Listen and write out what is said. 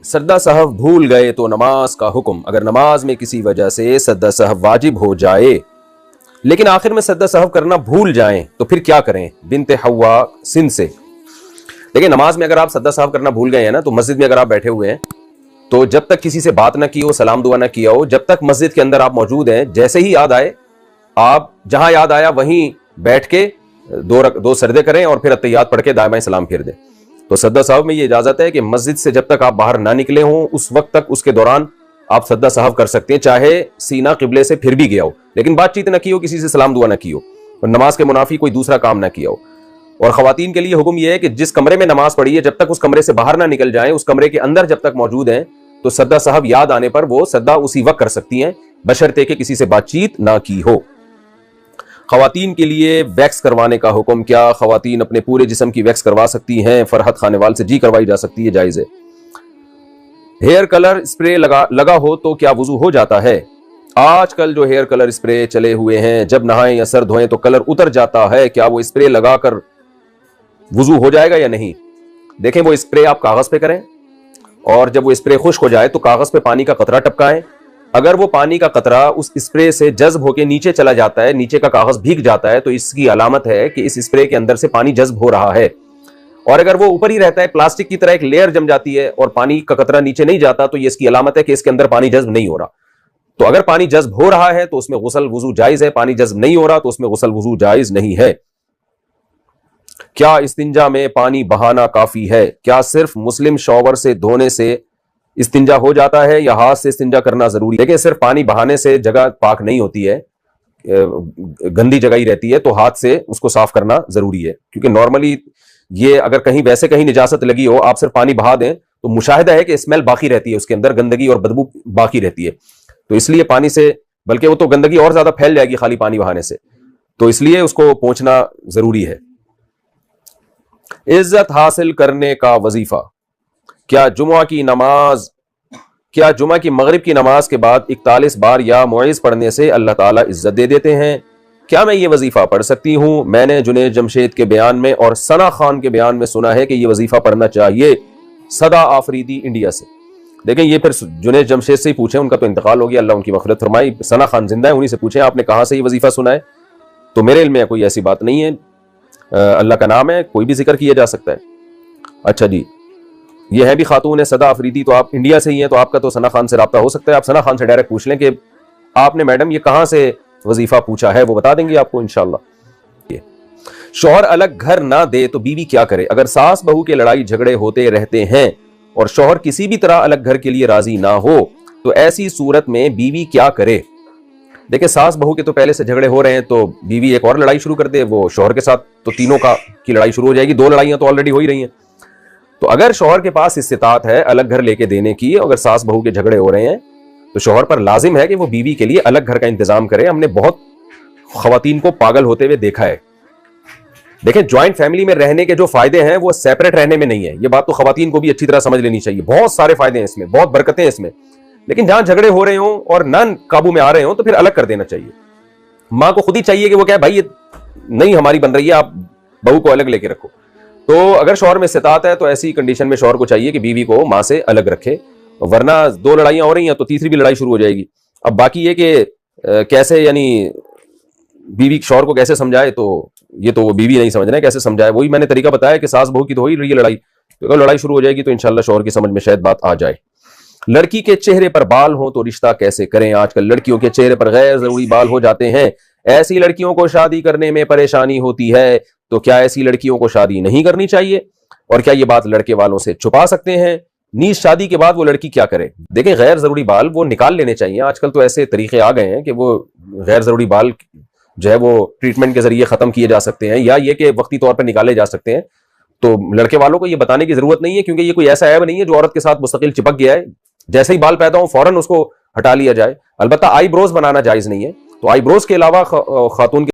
सद्दा सहव भूल गए तो नमाज का हुक्म। अगर नमाज में किसी वजह से सद्दा सहव वाजिब हो जाए लेकिन आखिर में सद्दा सहव करना भूल जाएं तो फिर क्या करें? बिनते हवा सिंध से। देखिए, नमाज में अगर आप सद्दा सहव करना भूल गए हैं ना, तो मस्जिद में अगर आप बैठे हुए हैं तो जब तक किसी से बात ना की हो, सलाम दुआ ना किया हो, जब तक मस्जिद के अंदर आप मौजूद हैं, जैसे ही याद आए आप जहां याद आया वहीं बैठ के दो सजदे करें और फिर अत्तहियात पढ़ के दाएं सलाम फेर दें। तो सद्दा सहव में ये इजाजत है कि मस्जिद से जब तक आप बाहर ना निकले हों उस वक्त तक, उसके दौरान आप सद्दा सहव कर सकते हैं, चाहे सीना किबले से फिर भी गया हो, लेकिन बातचीत ना की हो, किसी से सलाम दुआ ना की हो और नमाज के मुनाफी कोई दूसरा काम ना किया हो। और खवातीन के लिए हुक्म यह है कि जिस कमरे में नमाज पढ़ी है, जब तक उस कमरे से बाहर ना निकल जाएं, उस कमरे के अंदर जब तक मौजूद हैं, तो सद्दा सहव याद आने पर वो सद्दा उसी वक्त कर सकती हैं, बशर्ते कि किसी से बातचीत ना की हो। खवातीन के लिए वैक्स करवाने का हुक्म। क्या खवातीन अपने पूरे जिस्म की वैक्स करवा सकती हैं? फरहत खानेवाल से। जी, करवाई जा सकती है, जायज है। हेयर कलर स्प्रे लगा हो तो क्या वुजू हो जाता है? आजकल जो हेयर कलर स्प्रे चले हुए हैं, जब नहाएं या सर धोएं तो कलर उतर जाता है, क्या वो स्प्रे लगाकर वुजू हो जाएगा या नहीं? देखें, वो स्प्रे आप कागज पे करें और जब वो स्प्रे खुश्क हो जाए तो कागज पे पानी का कतरा टपकाएं। अगर वो पानी का कतरा उस स्प्रे से जज्ब होकर नीचे चला जाता है, नीचे का कागज भीग जाता है, तो इसकी अलामत है कि इस स्प्रे के अंदर से पानी जज्ब हो रहा है। और अगर वो ऊपर ही रहता है, प्लास्टिक की तरह एक लेयर जम जाती है और पानी का कतरा नीचे नहीं जाता, तो ये इसकी अलामत है कि इसके अंदर पानी जज्ब नहीं हो रहा। तो अगर पानी जज्ब हो रहा है तो उसमें गुस्ल वुजू जायज है, पानी जज्ब नहीं हो रहा तो उसमें गुस्ल वुजू जायज नहीं है। क्या इस्तिंजा में पानी बहाना काफी है? क्या सिर्फ मुस्लिम शॉवर से धोने से इस्तिंजा हो जाता है या हाथ से इस्तिंजा करना जरूरी? देखिए, सिर्फ पानी बहाने से जगह पाक नहीं होती है, गंदी जगह ही रहती है, तो हाथ से उसको साफ करना जरूरी है। क्योंकि नॉर्मली ये अगर कहीं वैसे कहीं निजासत लगी हो, आप सिर्फ पानी बहा दें तो मुशाहिदा है कि स्मेल बाकी रहती है, उसके अंदर गंदगी और बदबू बाकी रहती है। तो इसलिए पानी से, बल्कि वो तो गंदगी और ज्यादा फैल जाएगी खाली पानी बहाने से, तो इसलिए उसको पोंछना जरूरी है। इज्जत हासिल करने का वजीफा। क्या जुमा की मगरिब की नमाज के बाद 41 बार या मुइज़ पढ़ने से अल्लाह ताला इज्जत दे देते हैं? क्या मैं ये वजीफा पढ़ सकती हूँ? मैंने जुनैद जमशेद के बयान में और सना खान के बयान में सुना है कि ये वजीफा पढ़ना चाहिए। सदा आफरीदी, इंडिया से। देखें, ये फिर जुनैद जमशेद से ही पूछें, उनका तो इंतकाल हो गया, अल्लाह उनकी मग़फ़िरत फरमाए। सना खान जिंदा है, उन्हीं से पूछें आपने कहाँ से ये वजीफा सुना है। तो मेरे इल्म में कोई ऐसी बात नहीं है, अल्लाह का नाम है, कोई भी जिक्र किया जा सकता है। अच्छा जी, ये है भी खातून है सदा अफरीदी, तो आप इंडिया से ही हैं, तो आपका तो सना खान से रब्ता हो सकता है। आप सना खान से डायरेक्ट पूछ लें कि आपने मैडम ये कहाँ से वजीफा पूछा है, वो बता देंगे आपको इंशाल्लाह। शौहर अलग घर ना दे तो बीवी क्या करे? अगर सास बहू के लड़ाई झगड़े होते रहते हैं और शौहर किसी भी तरह अलग घर के लिए राजी ना हो, तो ऐसी सूरत में बीवी क्या करे? देखिए, सास बहू के तो पहले से झगड़े हो रहे हैं, तो बीवी एक और लड़ाई शुरू कर दे वो शौहर के साथ, तो तीनों की लड़ाई शुरू हो जाएगी। 2 लड़ाइयां तो ऑलरेडी हो ही रही हैं। तो अगर शौहर के पास इस्तिताअत है अलग घर लेके देने की, अगर सास बहू के झगड़े हो रहे हैं, तो शौहर पर लाजिम है कि वो बीवी के लिए अलग घर का इंतजाम करे। हमने बहुत खवातीन को पागल होते हुए देखा है। देखें, ज्वाइंट फैमिली में रहने के जो फायदे हैं वो सेपरेट रहने में नहीं है। ये बात तो खवातीन को भी अच्छी तरह समझ लेनी चाहिए। बहुत सारे फायदे हैं इसमें, बहुत बरकतें हैं इसमें, लेकिन जहां झगड़े हो रहे हों और ना काबू में आ रहे हों तो फिर अलग कर देना चाहिए। माँ को खुद ही चाहिए कि वो क्या भाई, ये नहीं हमारी बन रही है, आप बहू को अलग लेके रखो। तो अगर शौहर में इस्तिताअत है तो ऐसी कंडीशन में शौहर को चाहिए कि बीवी को माँ से अलग रखे, वरना 2 लड़ाइयां हो रही हैं तो तीसरी भी लड़ाई शुरू हो जाएगी। अब बाकी ये कि कैसे, यानी बीवी शौहर को कैसे समझाए, तो ये तो वो बीवी नहीं समझ रहे कैसे समझाए। वही मैंने तरीका बताया कि सास बहू की तो हो ही रही है लड़ाई, तो अगर लड़ाई शुरू हो जाएगी तो इंशाल्लाह शौहर की समझ में शायद बात आ जाए। लड़की के चेहरे पर बाल हो तो रिश्ता कैसे करें? आजकल लड़कियों के चेहरे पर गैर जरूरी बाल हो जाते हैं, ऐसी लड़कियों को शादी करने में परेशानी होती है, तो क्या ऐसी लड़कियों को शादी नहीं करनी चाहिए? और क्या ये बात लड़के वालों से छुपा सकते हैं? नीज शादी के बाद वो लड़की क्या करे? देखें, गैर जरूरी बाल वो निकाल लेने चाहिए। आजकल तो ऐसे तरीके आ गए हैं कि वो गैर जरूरी बाल जो है वो ट्रीटमेंट के जरिए खत्म किए जा सकते हैं, या ये कि वक्ती तौर पर निकाले जा सकते हैं। तो लड़के वालों को ये बताने की जरूरत नहीं है, क्योंकि ये कोई ऐसा ऐब नहीं है जो औरत के साथ मुस्तकिल चिपक गया है। जैसे ही बाल पैदा हो फौरन उसको हटा लिया जाए। अलबत्ता आईब्रोज बनाना जायज नहीं है, तो आईब्रोज के अलावा खातून